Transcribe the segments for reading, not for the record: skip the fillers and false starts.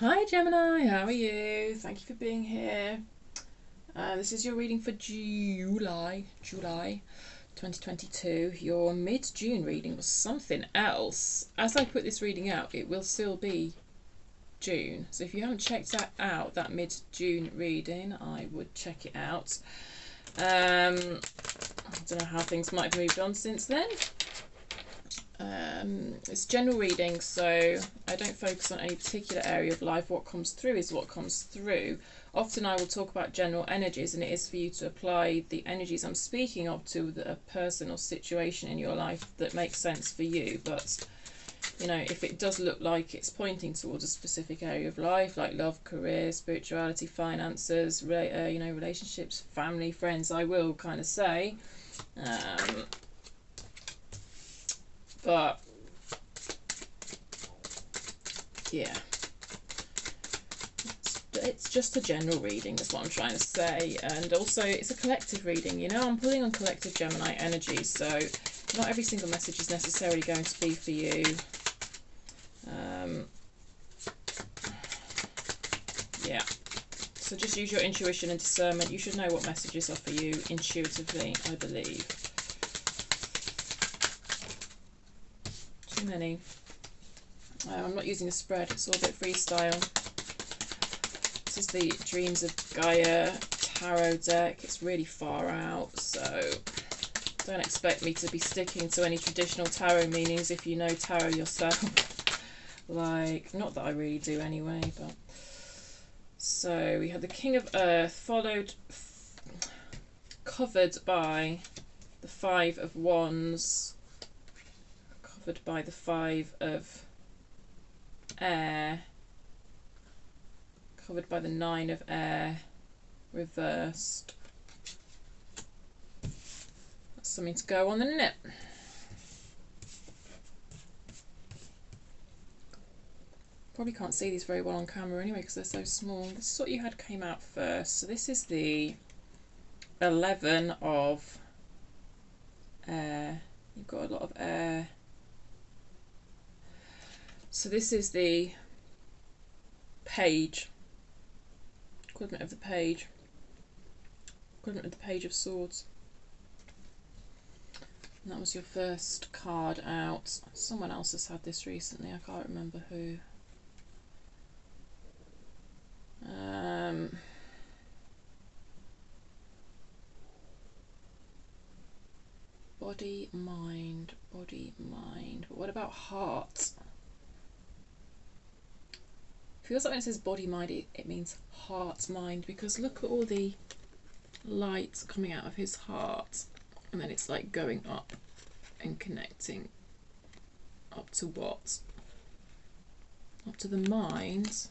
Hi Gemini, how are you? Thank you for being here. This is your reading for July 2022. Your mid-June reading was something else. As I put this reading out, it will still be June. So if you haven't checked that mid-June reading, I would check it out. I don't know how things might have moved on since then. It's general reading, so I don't focus on any particular area of life. What comes through is what comes through. Often I will talk about general energies, and it is for you to apply the energies I'm speaking of to a person or situation in your life that makes sense for you. But you know, if it does look like it's pointing towards a specific area of life, like love, career, spirituality, finances, relationships, family, friends, I will kind of say. But yeah, it's just a general reading, that's what I'm trying to say. And also it's a collective reading, you know, I'm pulling on collective Gemini energy, so not every single message is necessarily going to be for you. Yeah, so just use your intuition and discernment. You should know what messages are for you intuitively, I believe. Too many. I'm not using a spread, it's all a bit freestyle. This is the Dreams of Gaia tarot deck. It's really far out, so don't expect me to be sticking to any traditional tarot meanings if you know tarot yourself. Like, not that I really do anyway, but... So we had the King of Earth, covered by the Five of Wands, covered by the Five of Air, covered by the Nine of Air, reversed. That's something to go on, isn't it? Probably can't see these very well on camera anyway because they're so small. This is what you had came out first. So this is the 11 of air. You've got a lot of air. So this is the page, equivalent of the page, equivalent of the Page of Swords. And that was your first card out. Someone else has had this recently, I can't remember who. Body, mind, body, mind. But what about heart? Feels like when it says body, mind, it means heart, mind, because look at all the light coming out of his heart, and then it's like going up and connecting up to what? Up to the mind.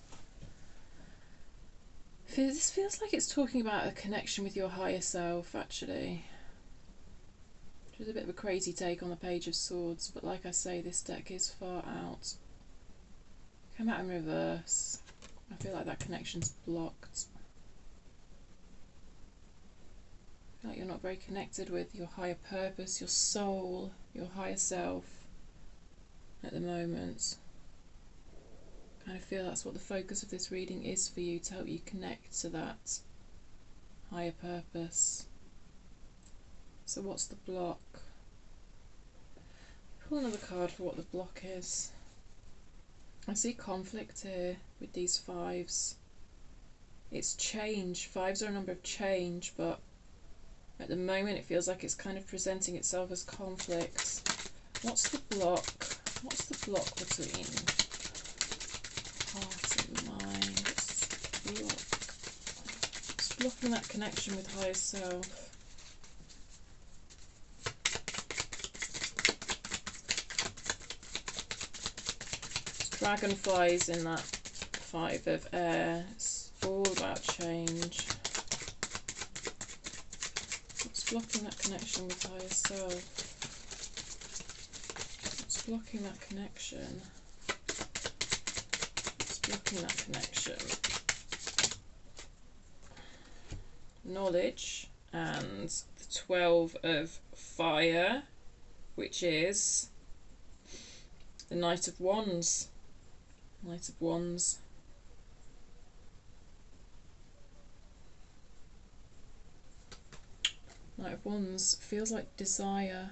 This feels like it's talking about a connection with your higher self, actually. Which is a bit of a crazy take on the Page of Swords, but like I say, this deck is far out. Come out in reverse. I feel like that connection's blocked. I feel like you're not very connected with your higher purpose, your soul, your higher self at the moment. I kind of feel that's what the focus of this reading is for you, to help you connect to that higher purpose. So what's the block? Pull another card for what the block is. I see conflict here with these fives. It's change. Fives are a number of change, but at the moment it feels like it's kind of presenting itself as conflict. What's the block? What's the block between heart and mind? It's blocking that connection with higher self. Dragonflies in that Five of Air. It's all about change. What's blocking that connection with higher self? What's blocking that connection? What's blocking that connection? Knowledge and the 12 of Fire, which is the Knight of Wands. Knight of Wands. Knight of Wands feels like desire.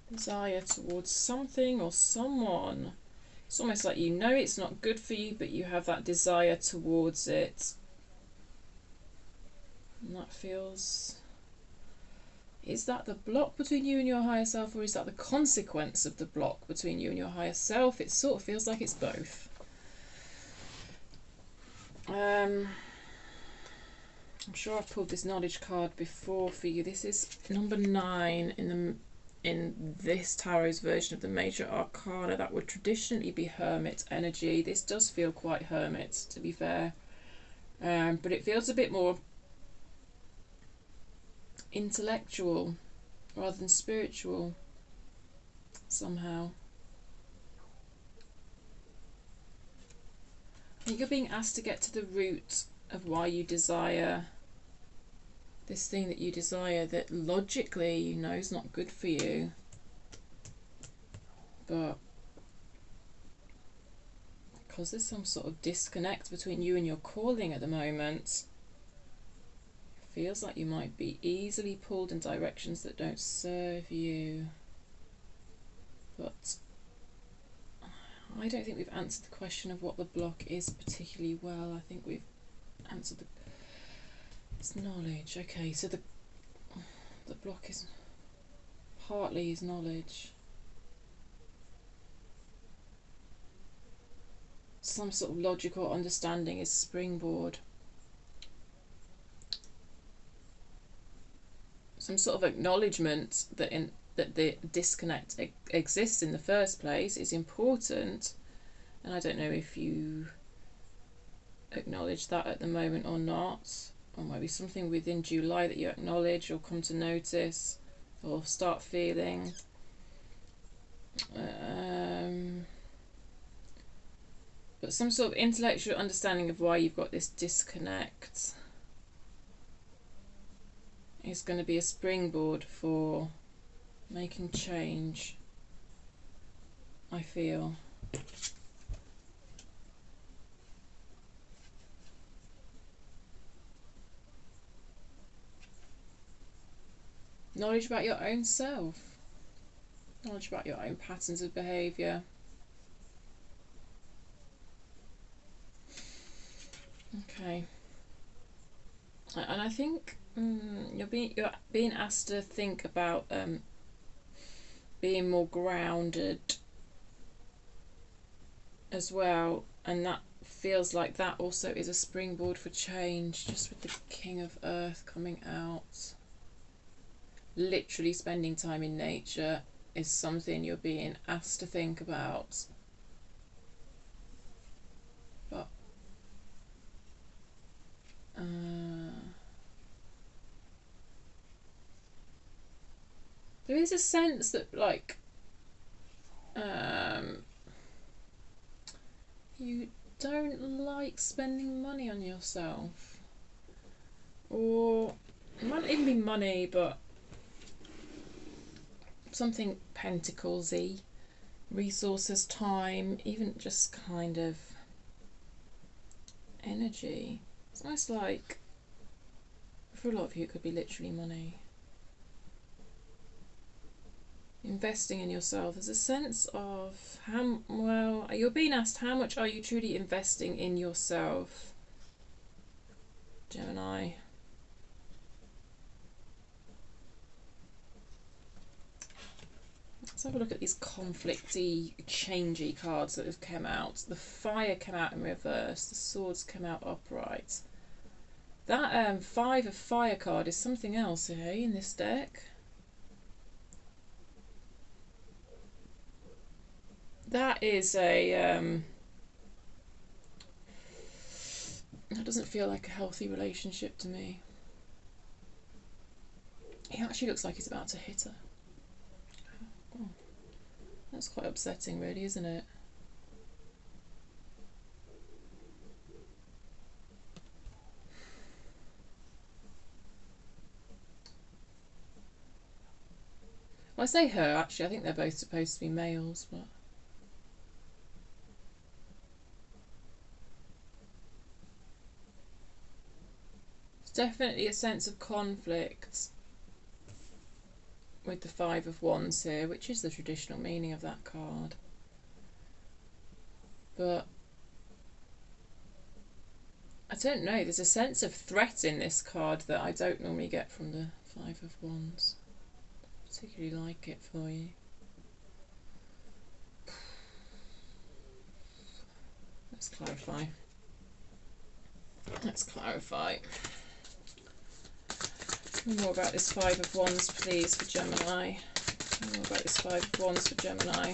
Desire towards something or someone. It's almost like you know it's not good for you, but you have that desire towards it. And that feels... Is that the block between you and your higher self, or is that the consequence of the block between you and your higher self? It sort of feels like it's both. I'm sure I've pulled this knowledge card before for you. This is number 9 in this tarot's version of the major arcana. That would traditionally be hermit energy. This does feel quite hermit, to be fair, but it feels a bit more intellectual rather than spiritual somehow. I think you're being asked to get to the root of why you desire this thing that you desire, that logically you know is not good for you, but because there's some sort of disconnect between you and your calling at the moment, it feels like you might be easily pulled in directions that don't serve you. But I don't think we've answered the question of what the block is particularly well. I think we've answered it's knowledge. Okay, so the block is partly is knowledge. Some sort of logical understanding is springboard. Some sort of acknowledgement that the disconnect exists in the first place is important, and I don't know if you acknowledge that at the moment or not, or maybe something within July that you acknowledge or come to notice or start feeling. But some sort of intellectual understanding of why you've got this disconnect is going to be a springboard for making change, I feel. Knowledge about your own self. Knowledge about your own patterns of behaviour. Okay. And I think you're being asked to think about being more grounded as well, and that feels like that also is a springboard for change, just with the King of Earth coming out. Literally spending time in nature is something you're being asked to think about. But there is a sense that, like, you don't like spending money on yourself, or it might not even be money, but something pentacles-y, resources, time, even just kind of energy. It's almost like, for a lot of you, it could be literally money. Investing in yourself. There's a sense of you're being asked, how much are you truly investing in yourself, Gemini? Let's have a look at these conflicty, changey cards that have come out. The Fire came out in reverse, the Swords came out upright. That 5 of Fire card is something else here in this deck. That is a that doesn't feel like a healthy relationship to me. He actually looks like he's about to hit her. Oh, that's quite upsetting, really, isn't it? Well, I say her, actually. I think they're both supposed to be males, but... Definitely a sense of conflict with the Five of Wands here, which is the traditional meaning of that card. But I don't know, there's a sense of threat in this card that I don't normally get from the Five of Wands. I particularly like it for you. Let's clarify. Let's clarify. More about this Five of Wands, please, for Gemini. More about this Five of Wands for Gemini.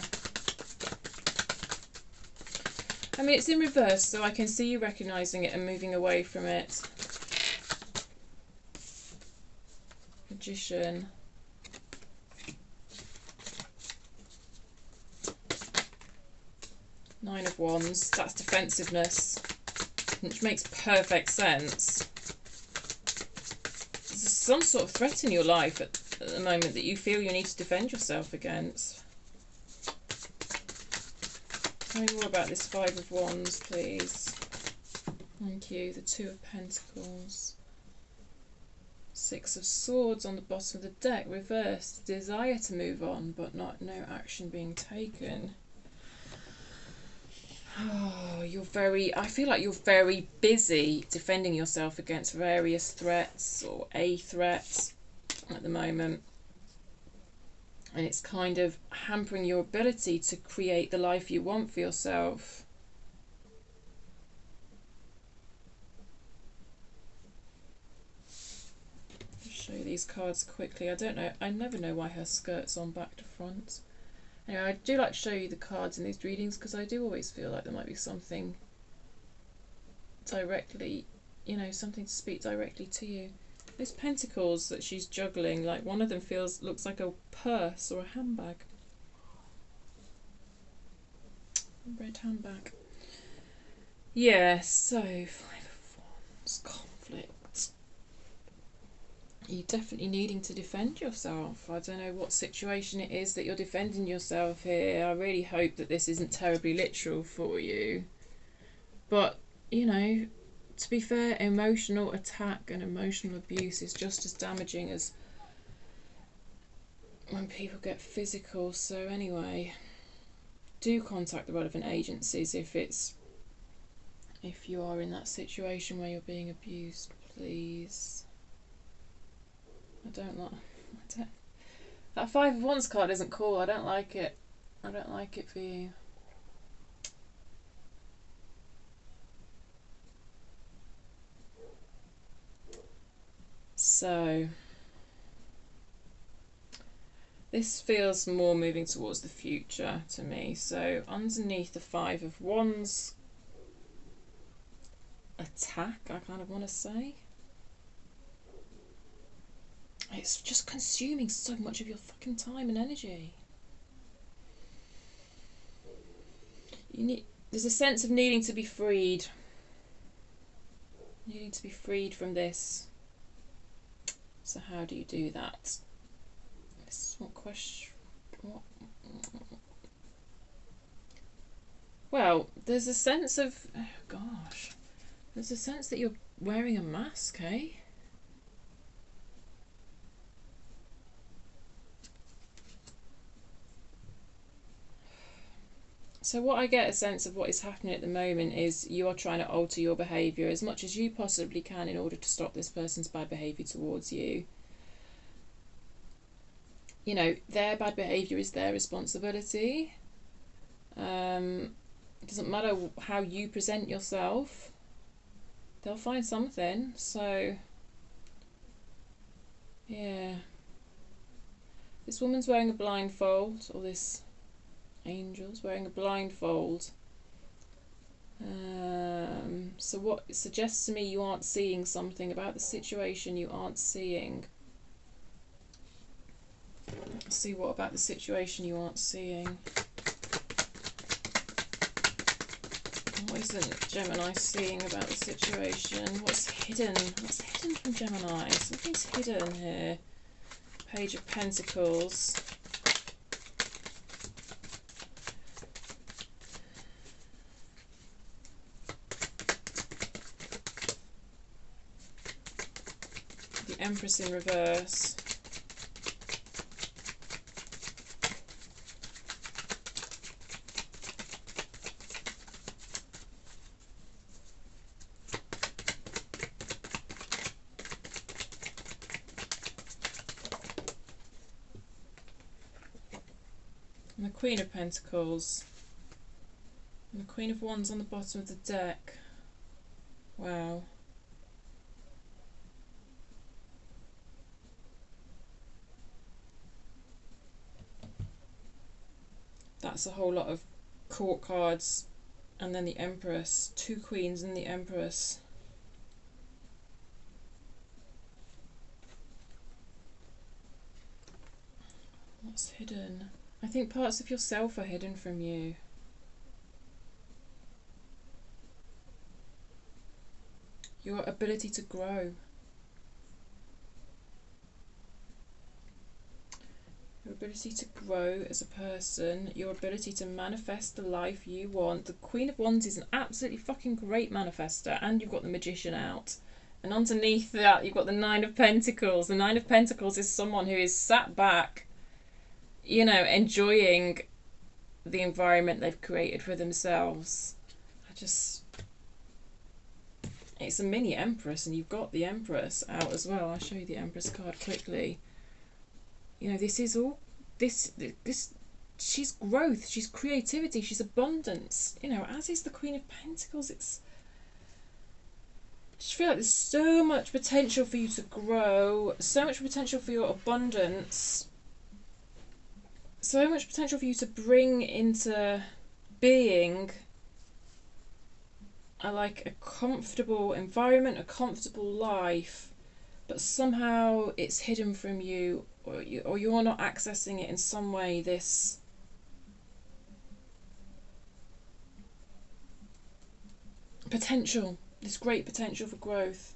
I mean, it's in reverse, so I can see you recognising it and moving away from it. Magician. Nine of Wands. That's defensiveness, which makes perfect sense. There's some sort of threat in your life at the moment that you feel you need to defend yourself against. Tell me more about this Five of Wands, please. Thank you. The Two of Pentacles. Six of Swords on the bottom of the deck, reversed. Desire to move on, but no action being taken. Oh, I feel like you're very busy defending yourself against various threats or a threat at the moment. And it's kind of hampering your ability to create the life you want for yourself. I'll show you these cards quickly. I don't know, I never know why her skirt's on back to front. Anyway, I do like to show you the cards in these readings because I do always feel like there might be something directly, you know, something to speak directly to you. Those pentacles that she's juggling, like one of them looks like a purse or a handbag. A red handbag. Yeah, so Five of Wands, conflict. You're definitely needing to defend yourself. I don't know what situation it is that you're defending yourself here. I really hope that this isn't terribly literal for you. But, you know, to be fair, emotional attack and emotional abuse is just as damaging as when people get physical. So anyway, do contact the relevant agencies if you are in that situation where you're being abused, please. That Five of Wands card isn't cool. I don't like it. I don't like it for you. So this feels more moving towards the future to me. So underneath the Five of Wands attack, I kind of want to say, it's just consuming so much of your fucking time and energy. There's a sense of needing to be freed. Needing to be freed from this. So how do you do that? This is what question. What? Well, there's a sense of, oh gosh, there's a sense that you're wearing a mask, eh? So what I get a sense of what is happening at the moment is you are trying to alter your behaviour as much as you possibly can in order to stop this person's bad behaviour towards you. You know, their bad behaviour is their responsibility. It doesn't matter how you present yourself. They'll find something. So, yeah. This woman's wearing a blindfold, or this angel's wearing a blindfold. So what it suggests to me, you aren't seeing something about the situation you aren't seeing. Let's see what about the situation you aren't seeing. What isn't Gemini seeing about the situation? What's hidden? What's hidden from Gemini? Something's hidden here. Page of Pentacles. Empress in reverse. And the Queen of Pentacles. And the Queen of Wands on the bottom of the deck. Wow. That's a whole lot of court cards. And then the Empress. 2 queens and the Empress. What's hidden? I think parts of yourself are hidden from you. Your ability to grow. Your ability to grow as a person. Your ability to manifest the life you want. The Queen of Wands is an absolutely fucking great manifester. And you've got the Magician out. And underneath that, you've got the 9 of Pentacles. The 9 of Pentacles is someone who is sat back, you know, enjoying the environment they've created for themselves. It's a mini Empress, and you've got the Empress out as well. I'll show you the Empress card quickly. You know, this is all, this, she's growth, she's creativity, she's abundance. You know, as is the Queen of Pentacles. I just feel like there's so much potential for you to grow, so much potential for your abundance, so much potential for you to bring into being a comfortable environment, a comfortable life, but somehow it's hidden from you, or you're not accessing it in some way. This potential, this great potential for growth,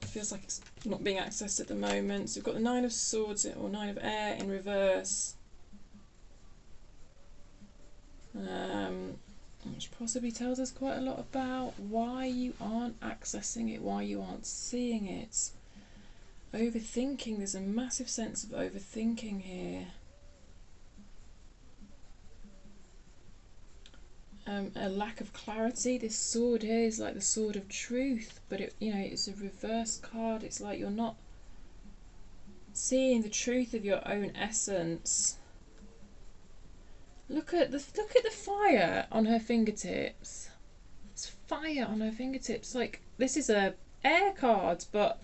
it feels like it's not being accessed at the moment. So we've got the 9 of Swords, or 9 of Air in reverse. Which possibly tells us quite a lot about why you aren't accessing it, why you aren't seeing it. Overthinking, there's a massive sense of overthinking here. A lack of clarity. This sword here is like the sword of truth, but it's a reverse card. It's like you're not seeing the truth of your own essence. Look at the fire on her fingertips. There's fire on her fingertips. Like, this is a air card, but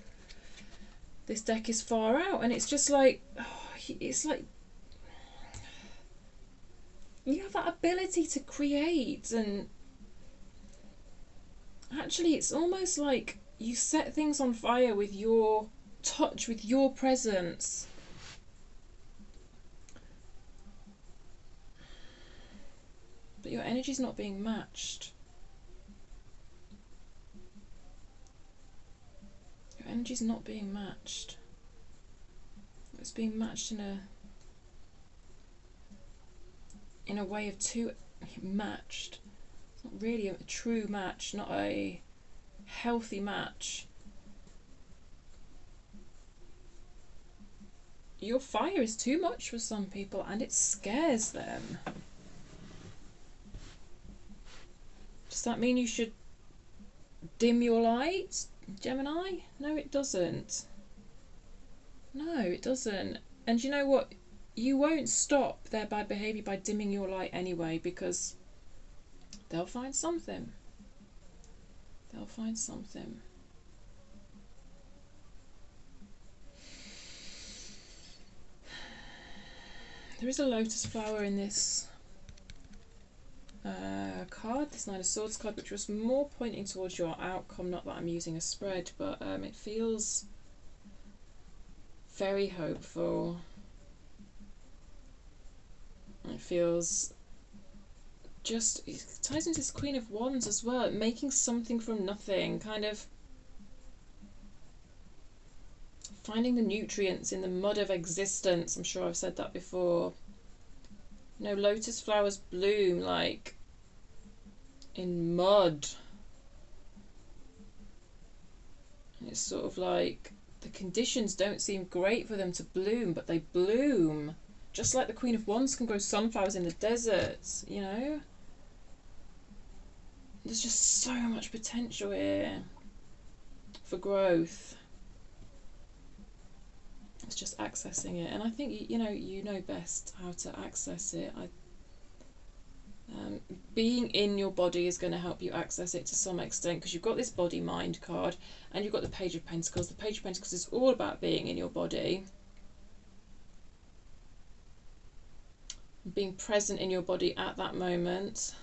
this deck is far out, and it's just like, it's like you have that ability to create, and actually it's almost like you set things on fire with your touch, with your presence. But your energy's not being matched. Your energy's not being matched. It's being matched in a way of two matched. It's not really a true match, not a healthy match. Your fire is too much for some people, and it scares them. Does that mean you should dim your light, Gemini? No, it doesn't. No, it doesn't. And you know what? You won't stop their bad behaviour by dimming your light anyway, because they'll find something. They'll find something. There is a lotus flower in this card, this 9 of Swords card, which was more pointing towards your outcome. Not that I'm using a spread, but it feels very hopeful. It feels just, it ties into this Queen of Wands as well, making something from nothing, kind of finding the nutrients in the mud of existence. I'm sure I've said that before. You know, lotus flowers bloom like in mud. And it's sort of like the conditions don't seem great for them to bloom, but they bloom. Just like the Queen of Wands can grow sunflowers in the deserts, you know? There's just so much potential here for growth. It's just accessing it, and I think you know best how to access it. Being in your body is going to help you access it to some extent, because you've got this body mind card and you've got the Page of Pentacles. The Page of Pentacles is all about being in your body, being present in your body at that moment.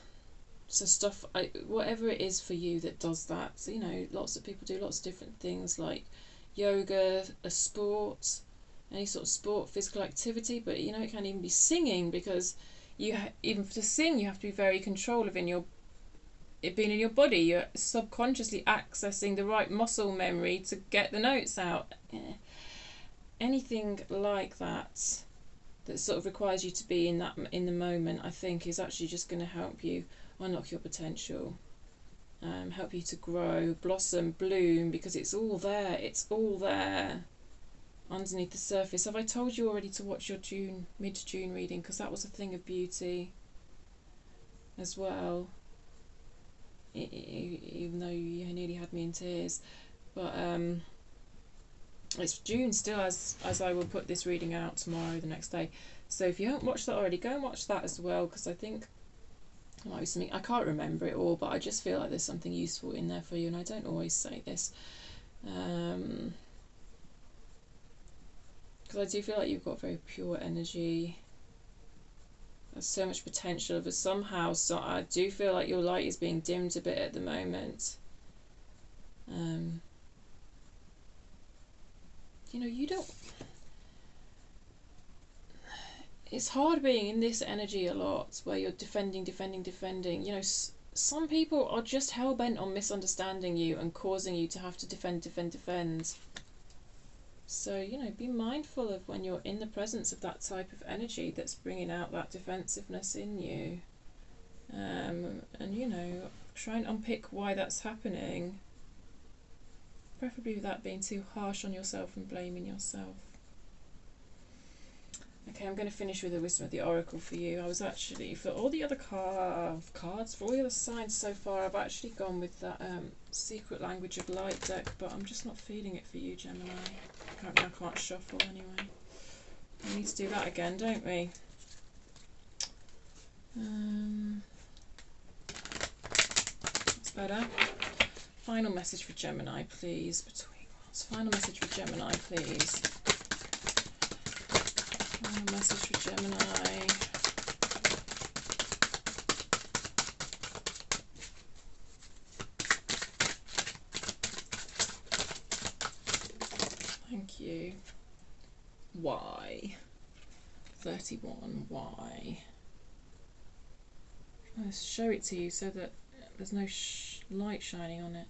So stuff, whatever it is for you that does that. So, you know, lots of people do lots of different things, like yoga, a sport, any sort of sport, physical activity. But you know, it can even be singing, because even to sing you have to be very control of it being in your body. You're subconsciously accessing the right muscle memory to get the notes out. Anything like that sort of requires you to be in the moment, I think, is actually just going to help you unlock your potential, help you to grow, blossom, bloom, because it's all there. It's all there underneath the surface. Have I told you already to watch your mid-June reading? Because that was a thing of beauty as well, even though you nearly had me in tears. But it's June still, as I will put this reading out tomorrow, the next day. So if you haven't watched that already, go and watch that as well, because I think there might be something, I can't remember it all, but I just feel like there's something useful in there for you, and I don't always say this, because I do feel like you've got very pure energy. There's so much potential, but somehow, I do feel like your light is being dimmed a bit at the moment. You know, you don't... It's hard being in this energy a lot, where you're defending. You know, some people are just hell-bent on misunderstanding you and causing you to have to defend. So, you know, be mindful of when you're in the presence of that type of energy that's bringing out that defensiveness in you. And, you know, try and unpick why that's happening. Preferably without being too harsh on yourself and blaming yourself. Okay, I'm going to finish with the Wisdom of the Oracle for you. I was actually, for all the other cards, for all the other signs so far, I've actually gone with that Secret Language of Light deck, but I'm just not feeling it for you, Gemini. Apparently I can't shuffle anyway. We need to do that again, don't we? That's better. Final message for Gemini, please. Between worlds. Final message for Gemini, please. Final message for Gemini. Thank you. Why? 31. Why? I'll show it to you so that there's no light shining on it,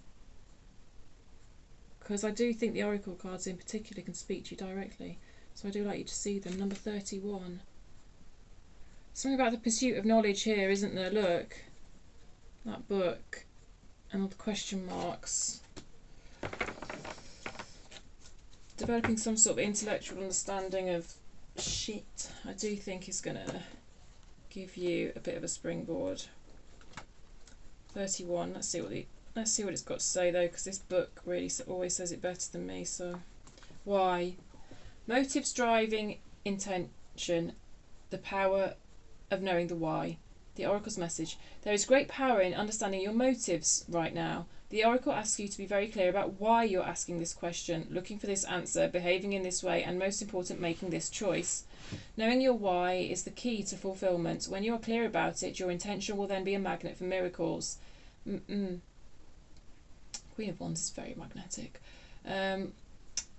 because I do think the oracle cards in particular can speak to you directly, so I do like you to see them. Number 31. Something about the pursuit of knowledge here, isn't there? Look, that book and all the question marks. Developing some sort of intellectual understanding of shit, I do think is going to give you a bit of a springboard. 31. Let's see what it's got to say though, because this book really always says it better than me. So, why? Motives driving intention, the power of knowing the why. The Oracle's message. There is great power in understanding your motives right now. The Oracle asks you to be very clear about why you're asking this question, looking for this answer, behaving in this way, and most important, making this choice. Knowing your why is the key to fulfillment. When you are clear about it, your intention will then be a magnet for miracles. Queen of Wands is very magnetic.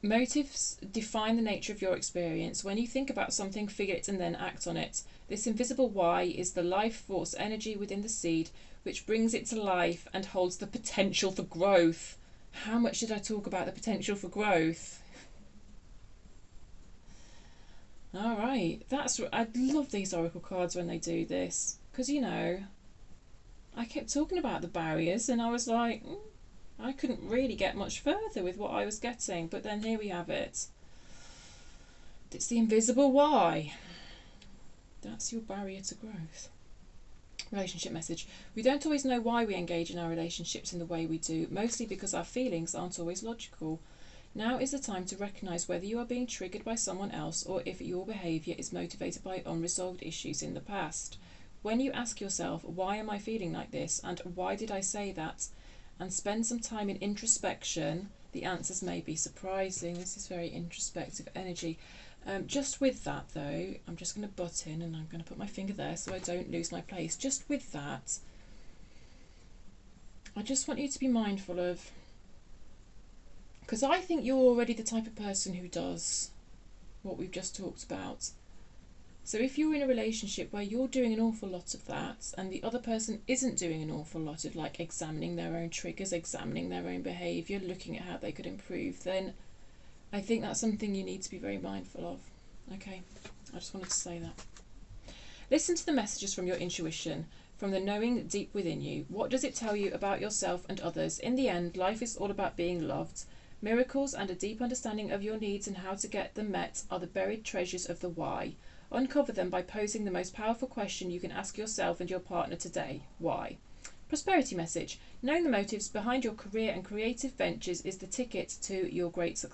Motives define the nature of your experience. When you think about something, feel it and then act on it. This invisible why is the life force energy within the seed, which brings it to life and holds the potential for growth. How much did I talk about the potential for growth? All right, I love these oracle cards when they do this, because, you know, I kept talking about the barriers and I was like, I couldn't really get much further with what I was getting, but then here we have it. It's the invisible why. That's your barrier to growth. Relationship message. We don't always know why we engage in our relationships in the way we do, mostly because our feelings aren't always logical. Now is the time to recognise whether you are being triggered by someone else or if your behaviour is motivated by unresolved issues in the past. When you ask yourself, why am I feeling like this, and why did I say that, and spend some time in introspection, the answers may be surprising. This is very introspective energy. Just with that though, I'm just going to butt in and I'm going to put my finger there so I don't lose my place. Just with that, I just want you to be mindful of, because I think you're already the type of person who does what we've just talked about. So if you're in a relationship where you're doing an awful lot of that and the other person isn't doing an awful lot of like examining their own triggers, examining their own behaviour, looking at how they could improve, then I think that's something you need to be very mindful of. Okay, I just wanted to say that. Listen to the messages from your intuition, from the knowing deep within you. What does it tell you about yourself and others? In the end, life is all about being loved. Miracles and a deep understanding of your needs and how to get them met are the buried treasures of the why. Uncover them by posing the most powerful question you can ask yourself and your partner today. Why? Prosperity message. Knowing the motives behind your career and creative ventures is the ticket to your greatest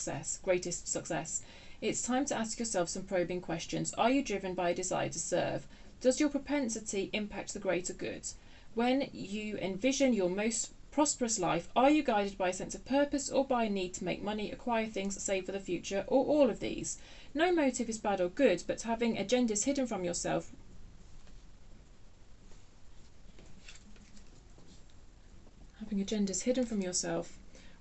success. It's time to ask yourself some probing questions. Are you driven by a desire to serve? Does your propensity impact the greater good? When you envision your most prosperous life, are you guided by a sense of purpose or by a need to make money, acquire things, save for the future, or all of these? No motive is bad or good, but having agendas hidden from yourself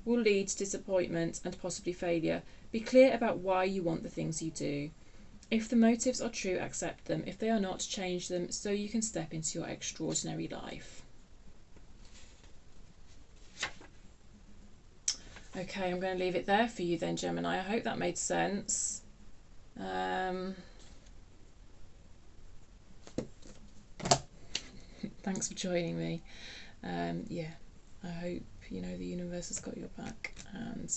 will lead to disappointment and possibly failure. Be clear about why you want the things you do. If the motives are true, accept them. If they are not, change them so you can step into your extraordinary life. Okay, I'm going to leave it there for you then, Gemini. I hope that made sense. Thanks for joining me. Yeah, I hope you know the universe has got your back, and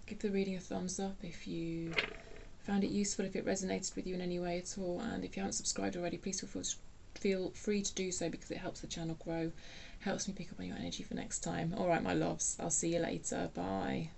give the reading a thumbs up if you found it useful, if it resonated with you in any way at all, and if you haven't subscribed already, please feel free to do so because it helps the channel grow, helps me pick up on your energy for next time. All right, my loves, I'll see you later. Bye.